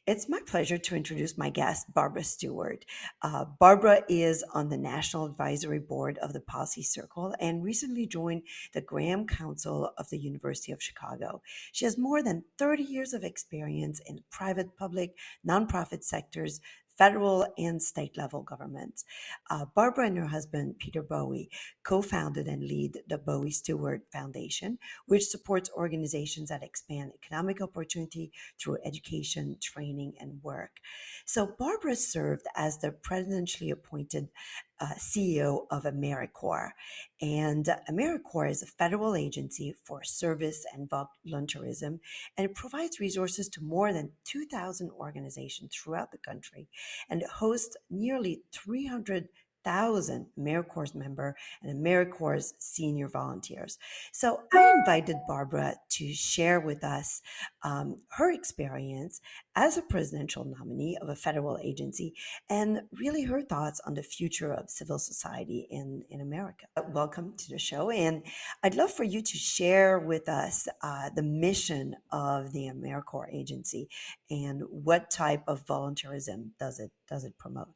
It's my pleasure to introduce my guest, Barbara Stewart. Barbara is on the National Advisory Board of the Policy Circle and recently joined the Graham Council of the University of Chicago. She has more than 30 years of experience in private, public, nonprofit sectors, federal and state level governments. Barbara and her husband, Peter Bowe, co founded and lead the Bowe-Stewart Foundation, which supports organizations that expand economic opportunity through education, training, and work. So Barbara served as the presidentially appointed CEO of AmeriCorps. And AmeriCorps is a federal agency for service and volunteerism, and it provides resources to more than 2,000 organizations throughout the country, and it hosts nearly 300,000 AmeriCorps member and AmeriCorps senior volunteers. So I invited Barbara to share with us her experience as a presidential nominee of a federal agency and really her thoughts on the future of civil society in America. Welcome to the show. And I'd love for you to share with us the mission of the AmeriCorps agency and what type of volunteerism does it promote?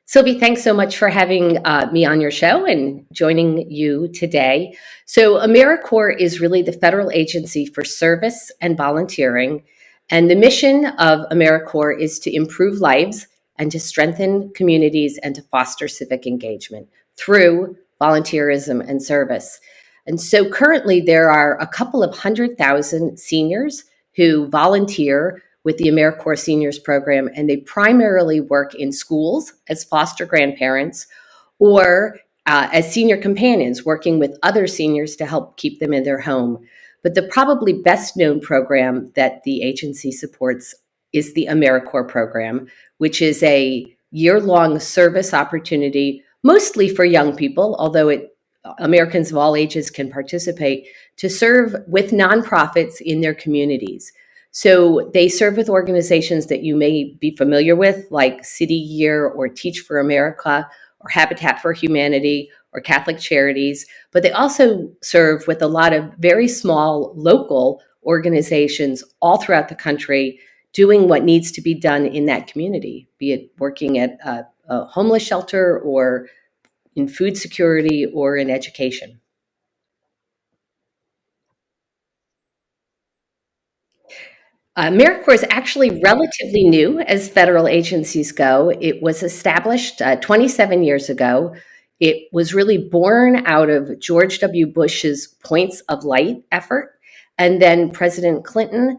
Sylvie, thanks so much for having me on your show and joining you today. So, AmeriCorps is really the federal agency for service and volunteering. And the mission of AmeriCorps is to improve lives and to strengthen communities and to foster civic engagement through volunteerism and service. And so, currently, there are a couple of 100,000 seniors who volunteer with the AmeriCorps Seniors Program, and they primarily work in schools as foster grandparents or as senior companions, working with other seniors to help keep them in their home. But the probably best known program that the agency supports is the AmeriCorps program, which is a year-long service opportunity, mostly for young people, although Americans of all ages can participate, to serve with nonprofits in their communities. So they serve with organizations that you may be familiar with, like City Year or Teach for America or Habitat for Humanity or Catholic Charities. But they also serve with a lot of very small local organizations all throughout the country doing what needs to be done in that community, be it working at a homeless shelter or in food security or in education. AmeriCorps is actually relatively new as federal agencies go. It was established 27 years ago. It was really born out of George W. Bush's Points of Light effort. And then President Clinton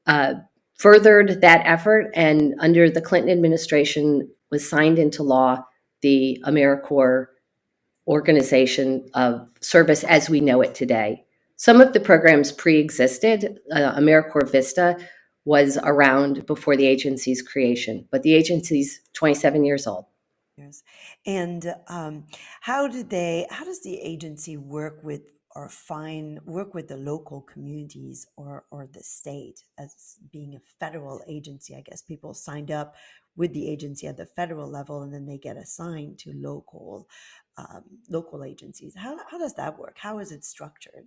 uh, furthered that effort. And under the Clinton administration was signed into law the AmeriCorps organization of service as we know it today. Some of the programs pre-existed. AmeriCorps Vista was around before the agency's creation, but the agency's 27 years old. Yes. And how does the agency work with work with the local communities or the state as being a federal agency? I guess people signed up with the agency at the federal level and then they get assigned to local agencies. How does that work? How is it structured?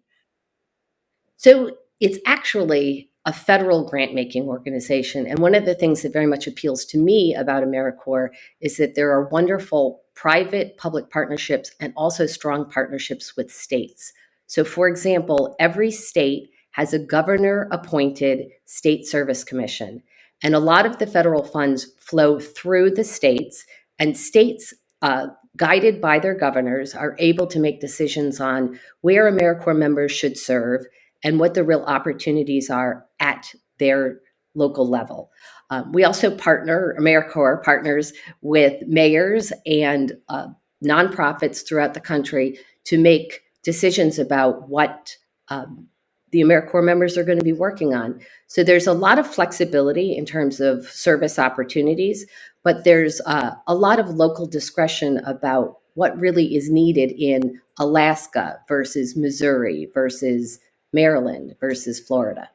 So it's actually a federal grant making organization. And one of the things that very much appeals to me about AmeriCorps is that there are wonderful private public partnerships and also strong partnerships with states. So, for example, every state has a governor appointed state service commission. And a lot of the federal funds flow through the states, and states, guided by their governors, are able to make decisions on where AmeriCorps members should serve and what the real opportunities are at their local level. We also AmeriCorps partners with mayors and nonprofits throughout the country to make decisions about what the AmeriCorps members are going to be working on. So there's a lot of flexibility in terms of service opportunities, but there's a lot of local discretion about what really is needed in Alaska versus Missouri versus Maryland versus Florida.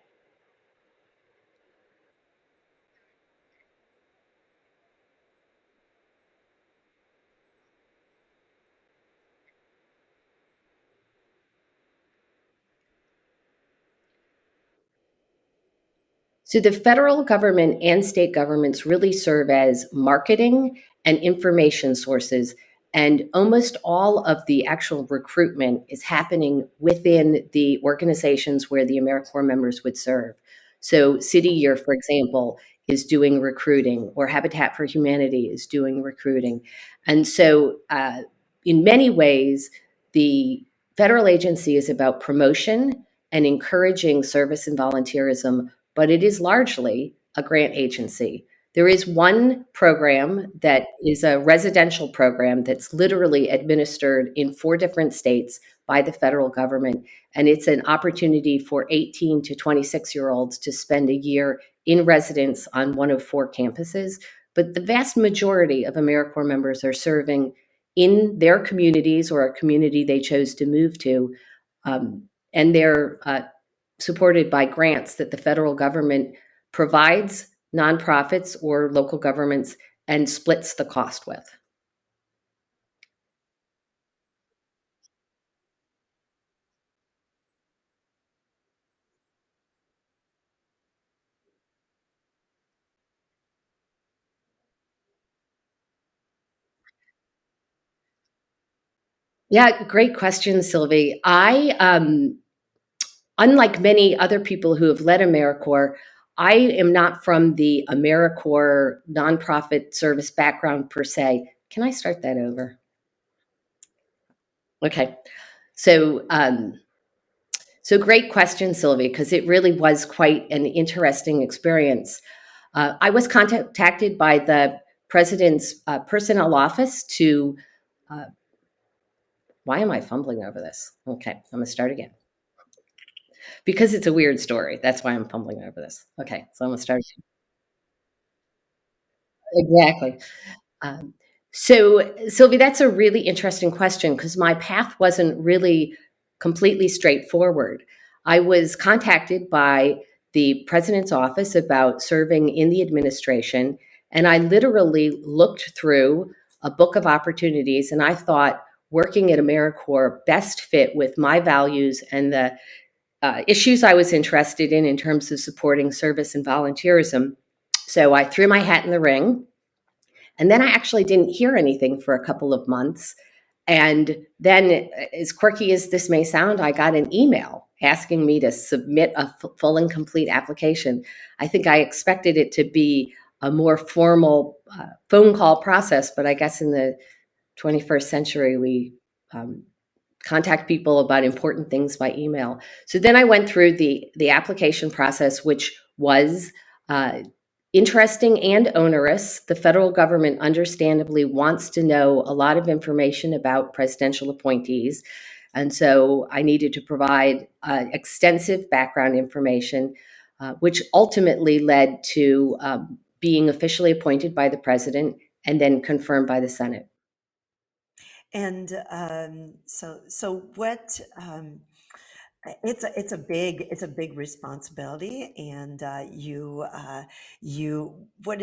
So the federal government and state governments really serve as marketing and information sources. And almost all of the actual recruitment is happening within the organizations where the AmeriCorps members would serve. So City Year, for example, is doing recruiting, or Habitat for Humanity is doing recruiting. And so in many ways, the federal agency is about promotion and encouraging service and volunteerism, but it is largely a grant agency. There is one program that is a residential program that's literally administered in 4 different states by the federal government. And it's an opportunity for 18 to 26-year-olds to spend a year in residence on one of 4 campuses. But the vast majority of AmeriCorps members are serving in their communities or a community they chose to move to. And they're supported by grants that the federal government provides nonprofits or local governments and splits the cost with. Yeah, great question, Sylvie. Unlike many other people who have led AmeriCorps, I am not from the AmeriCorps nonprofit service background per se. Can I start that over? Okay. So, so great question, Sylvie, because it really was quite an interesting experience. I was contacted by the president's personnel office to, uh, why am I fumbling over this? Okay, I'm gonna start again. Because it's a weird story. That's why I'm fumbling over this. Okay, so I'm gonna start. Exactly. Um, so, Sylvie, that's a really interesting question because my path wasn't really completely straightforward. I was contacted by the president's office about serving in the administration, and I literally looked through a book of opportunities, and I thought working at AmeriCorps best fit with my values and the issues I was interested in terms of supporting service and volunteerism. So I threw my hat in the ring, and then I actually didn't hear anything for a couple of months. And then, as quirky as this may sound, I got an email asking me to submit a full and complete application. I think I expected it to be a more formal phone call process, but I guess in the 21st century, we contact people about important things by email. So then I went through the application process, which was uh, interesting and onerous. The federal government understandably wants to know a lot of information about presidential appointees. And so I needed to provide extensive background information, which ultimately led to being officially appointed by the president and then confirmed by the Senate. And so what? It's a big responsibility, and you what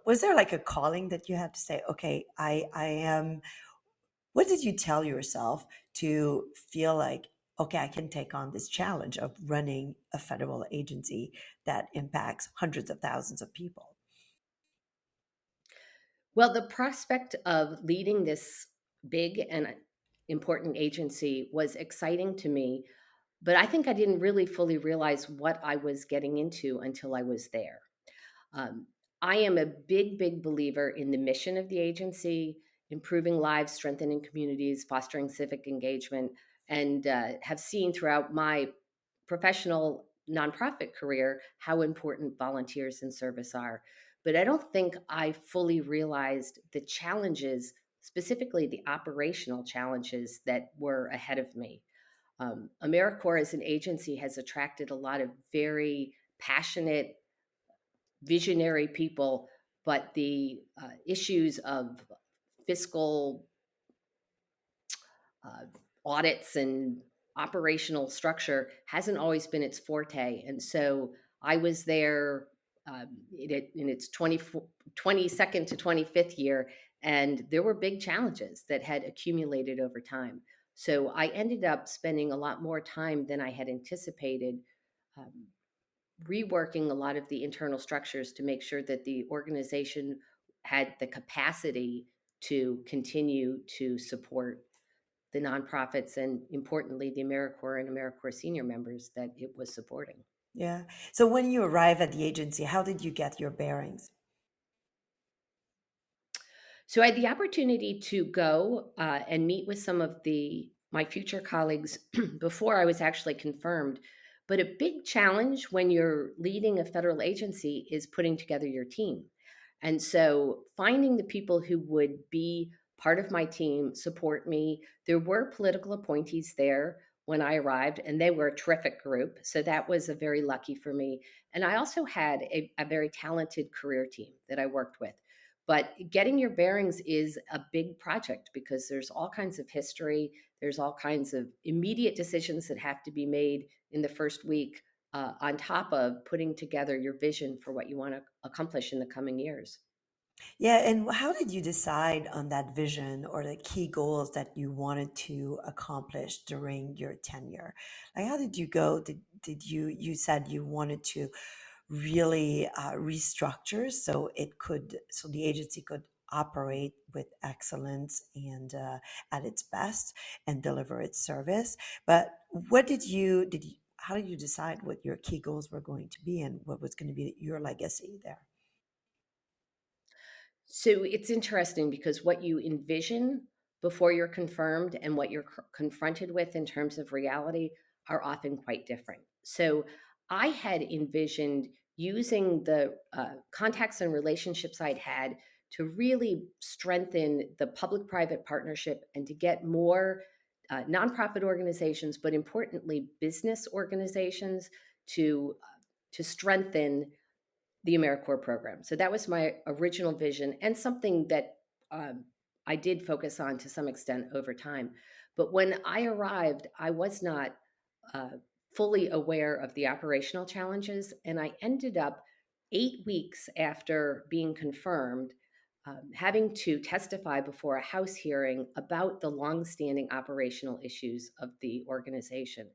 was there like a calling that you had to say, okay, I am. What did you tell yourself to feel like, okay, I can take on this challenge of running a federal agency that impacts hundreds of thousands of people? Well, the prospect of leading this big and important agency was exciting to me, but I think I didn't really fully realize what I was getting into until I was there. Um, I am a big believer in the mission of the agency, improving lives, strengthening communities, fostering civic engagement, and have seen throughout my professional nonprofit career how important volunteers in service are. But I don't think I fully realized the challenges, specifically the operational challenges that were ahead of me. AmeriCorps as an agency has attracted a lot of very passionate, visionary people, but the issues of fiscal uh, audits and operational structure hasn't always been its forte. And so I was there in its 22nd to 25th year, and there were big challenges that had accumulated over time. So I ended up spending a lot more time than I had anticipated um, reworking a lot of the internal structures to make sure that the organization had the capacity to continue to support the nonprofits and, importantly, the AmeriCorps and AmeriCorps senior members that it was supporting. Yeah. So when you arrive at the agency, how did you get your bearings? So I had the opportunity to go and meet with some of my future colleagues before I was actually confirmed. But a big challenge when you're leading a federal agency is putting together your team. And so finding the people who would be part of my team, support me. There were political appointees there when I arrived, and they were a terrific group. So that was a very lucky for me. And I also had a very talented career team that I worked with. But getting your bearings is a big project because there's all kinds of history. There's all kinds of immediate decisions that have to be made in the first week, on top of putting together your vision for what you want to accomplish in the coming years. Yeah, and how did you decide on that vision or the key goals that you wanted to accomplish during your tenure? Like, how did you go? You said you wanted to really restructure so the agency could operate with excellence and at its best and deliver its service. But how did you decide what your key goals were going to be and what was going to be your legacy there? So it's interesting because what you envision before you're confirmed and what you're confronted with in terms of reality are often quite different. So I had envisioned using the contacts and relationships I'd had to really strengthen the public private partnership and to get more nonprofit organizations, but importantly, business organizations to strengthen the AmeriCorps program. So that was my original vision and something that I did focus on to some extent over time. But when I arrived, I was not uh, fully aware of the operational challenges. And I ended up 8 weeks after being confirmed, having to testify before a House hearing about the longstanding operational issues of the organization.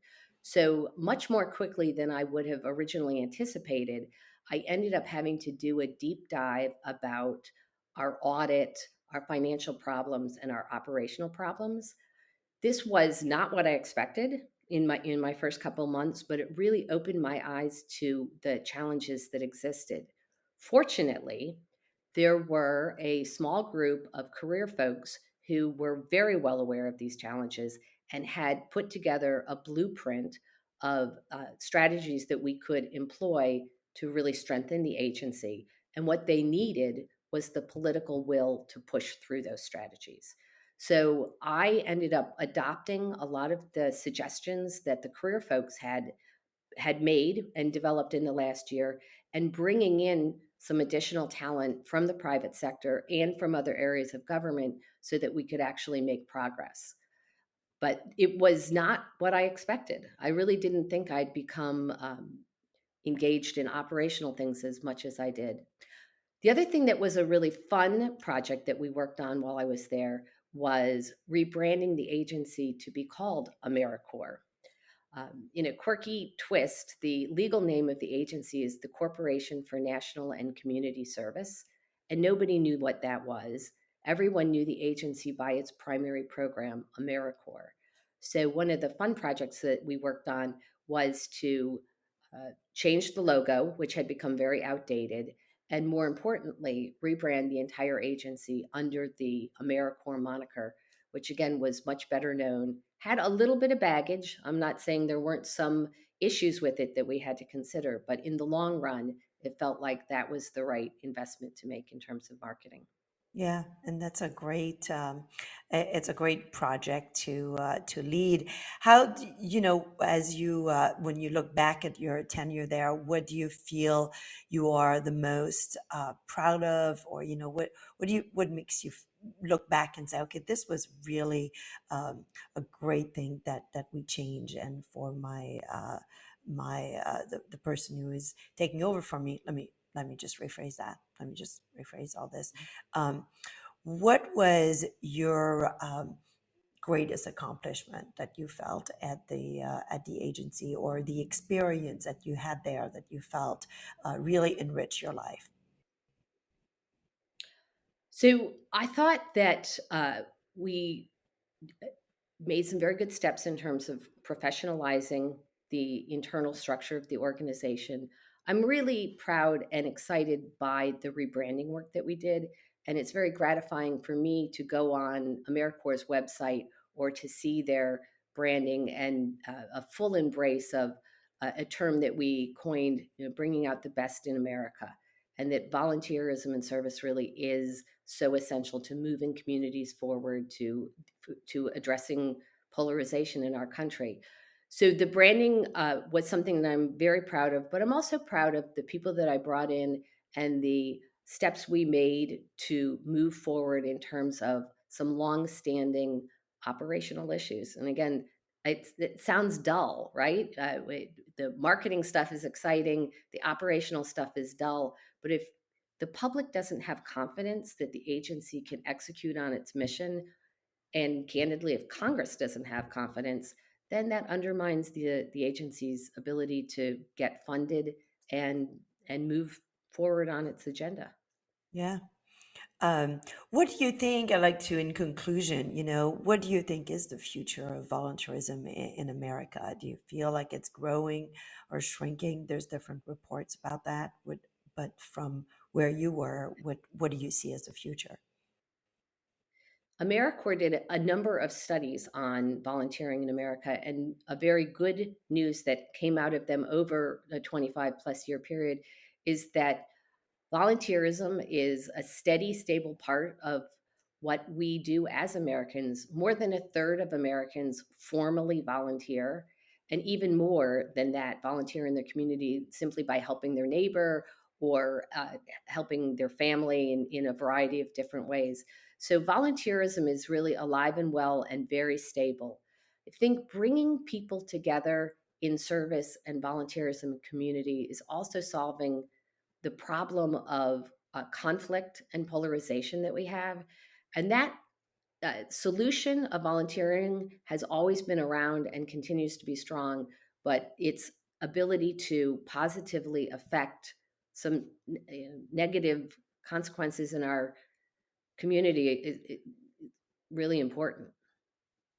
So, much more quickly than I would have originally anticipated, I ended up having to do a deep dive about our audit, our financial problems, and our operational problems. This was not what I expected in my first couple months, but it really opened my eyes to the challenges that existed. Fortunately, there were a small group of career folks who were very well aware of these challenges and had put together a blueprint of strategies that we could employ to really strengthen the agency. And what they needed was the political will to push through those strategies. So I ended up adopting a lot of the suggestions that the career folks had made and developed in the last year, and bringing in some additional talent from the private sector and from other areas of government so that we could actually make progress. But it was not what I expected. I really didn't think I'd become engaged in operational things as much as I did. The other thing that was a really fun project that we worked on while I was there was rebranding the agency to be called AmeriCorps. In a quirky twist, the legal name of the agency is the Corporation for National and Community Service, and nobody knew what that was. Everyone knew the agency by its primary program, AmeriCorps. So, one of the fun projects that we worked on was to change the logo, which had become very outdated, and more importantly, rebrand the entire agency under the AmeriCorps moniker, which again was much better known, had a little bit of baggage. I'm not saying there weren't some issues with it that we had to consider, but in the long run, it felt like that was the right investment to make in terms of marketing. Yeah, and that's a it's a great project to lead. As when you look back at your tenure there, what do you feel you are the most proud of, or what makes you look back and say, okay, this was really a great thing that we change, and for the person who is taking over from me, let me just rephrase that. Let me just rephrase all this. Um, what was your greatest accomplishment that you felt at the agency, or the experience that you had there that you felt really enriched your life? So I thought that we made some very good steps in terms of professionalizing the internal structure of the organization. I'm really proud and excited by the rebranding work that we did. And it's very gratifying for me to go on AmeriCorps' website or to see their branding and a full embrace of a term that we coined, bringing out the best in America. And that volunteerism and service really is so essential to moving communities forward, to addressing polarization in our country. So the branding was something that I'm very proud of, but I'm also proud of the people that I brought in and the steps we made to move forward in terms of some long-standing operational issues. And again, it sounds dull, right? The marketing stuff is exciting, the operational stuff is dull, but if the public doesn't have confidence that the agency can execute on its mission, and candidly, if Congress doesn't have confidence, then that undermines the agency's ability to get funded and move forward on its agenda. Yeah. What do you think, I like to, in conclusion, what do you think is the future of volunteerism in America? Do you feel like it's growing or shrinking? There's different reports about that. But from where you were, what do you see as the future? AmeriCorps did a number of studies on volunteering in America, and a very good news that came out of them over a 25 plus year period is that volunteerism is a steady, stable part of what we do as Americans. More than a third of Americans formally volunteer, and even more than that, volunteer in their community simply by helping their neighbor or helping their family in a variety of different ways. So, volunteerism is really alive and well and very stable. I think bringing people together in service and volunteerism and community is also solving the problem of conflict and polarization that we have. And that solution of volunteering has always been around and continues to be strong, but its ability to positively affect some negative consequences in our community is really important.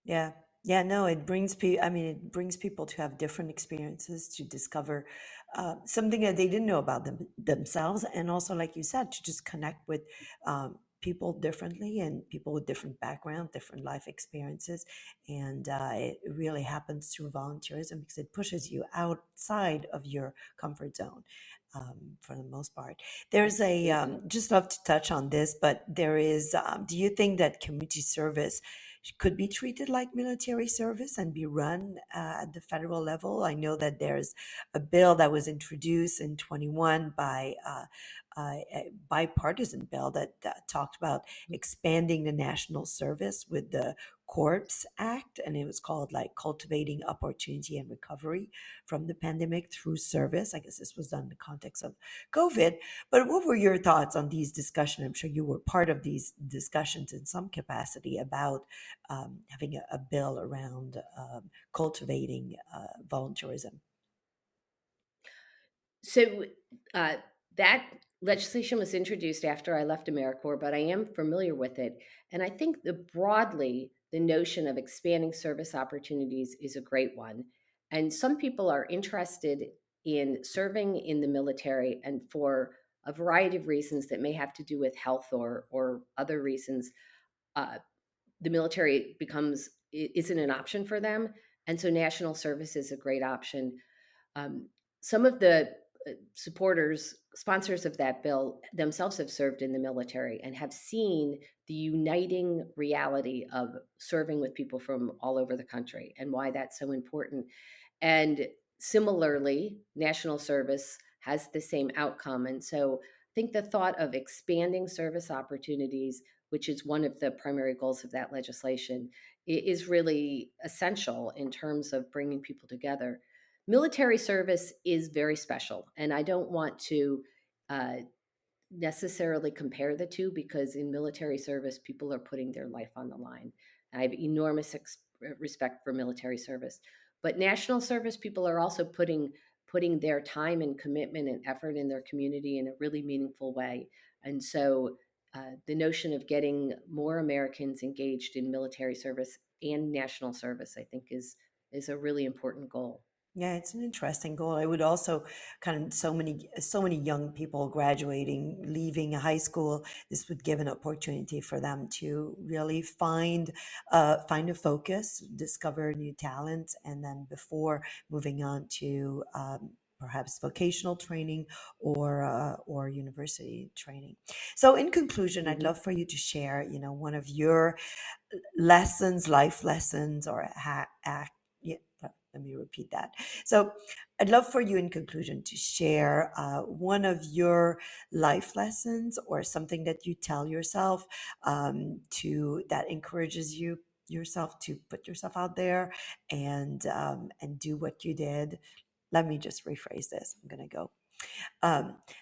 Yeah. Yeah, no, it brings people, I mean, it brings people to have different experiences, to discover something that they didn't know about themselves. And also, like you said, to just connect with people differently, and people with different background, different life experiences. And it really happens through volunteerism because it pushes you outside of your comfort zone. For the most part, there's just love to touch on this, but there is, do you think that community service could be treated like military service and be run at the federal level? I know that there's a bill that was introduced in 21 by a bipartisan bill that talked about expanding the national service with the Corps Act, and it was called like Cultivating Opportunity and Recovery from the Pandemic Through Service. I guess this was done in the context of COVID. But what were your thoughts on these discussions? I'm sure you were part of these discussions in some capacity about having a bill around cultivating volunteerism. So uh, that legislation was introduced after I left AmeriCorps, but I am familiar with it. And I think broadly, the notion of expanding service opportunities is a great one. And some people are interested in serving in the military, and for a variety of reasons that may have to do with health or other reasons, uh, the military isn't an option for them. And so national service is a great option. Some of the sponsors of that bill themselves have served in the military and have seen the uniting reality of serving with people from all over the country and why that's so important. And similarly, national service has the same outcome. And so I think the thought of expanding service opportunities, which is one of the primary goals of that legislation, is really essential in terms of bringing people together. Military service is very special, and I don't want to uh, necessarily compare the two, because in military service, people are putting their life on the line. I have enormous respect for military service. But national service people are also putting their time and commitment and effort in their community in a really meaningful way. And so the notion of getting more Americans engaged in military service and national service, I think, is a really important goal. Yeah, it's an interesting goal. I would also kind of so many young people graduating, leaving high school. This would give an opportunity for them to really find a focus, discover new talents, and then before moving on to perhaps vocational training or university training. So, in conclusion, I'd Hmm. love for you to share, one of your lessons, life lessons, or act. Yeah, let me repeat that. So, I'd love for you, in conclusion, to share one of your life lessons or something that you tell yourself to that encourages yourself to put yourself out there and do what you did. Let me just rephrase this. I'm going to go.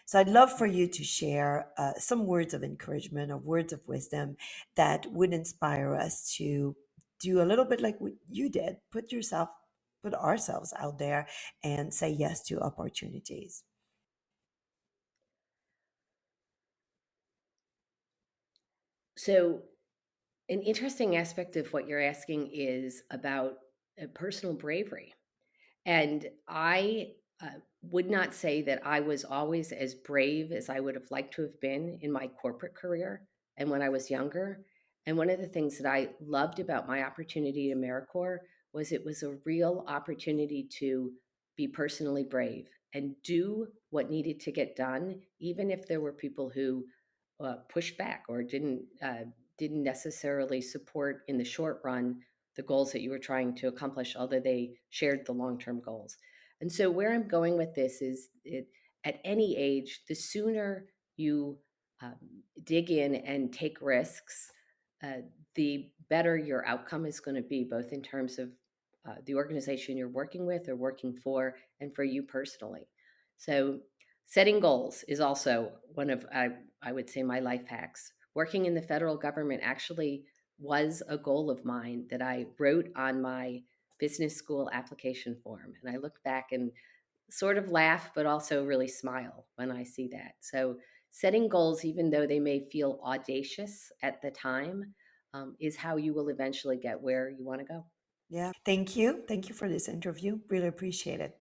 So I'd love for you to share some words of encouragement or words of wisdom that would inspire us to do a little bit like what you did. Put ourselves out there and say yes to opportunities. So, an interesting aspect of what you're asking is about personal bravery. And I would not say that I was always as brave as I would have liked to have been in my corporate career and when I was younger. And one of the things that I loved about my opportunity at AmeriCorps was it was a real opportunity to be personally brave and do what needed to get done, even if there were people who pushed back or didn't necessarily support in the short run the goals that you were trying to accomplish, although they shared the long-term goals. And so where I'm going with this is at any age, the sooner you dig in and take risks, uh, the better your outcome is going to be, both in terms of the organization you're working with or working for, and for you personally. So setting goals is also one of, I would say, my life hacks. Working in the federal government actually was a goal of mine that I wrote on my business school application form. And I look back and sort of laugh, but also really smile when I see that. So, setting goals, even though they may feel audacious at the time, is how you will eventually get where you want to go. Yeah. Thank you. Thank you for this interview. Really appreciate it.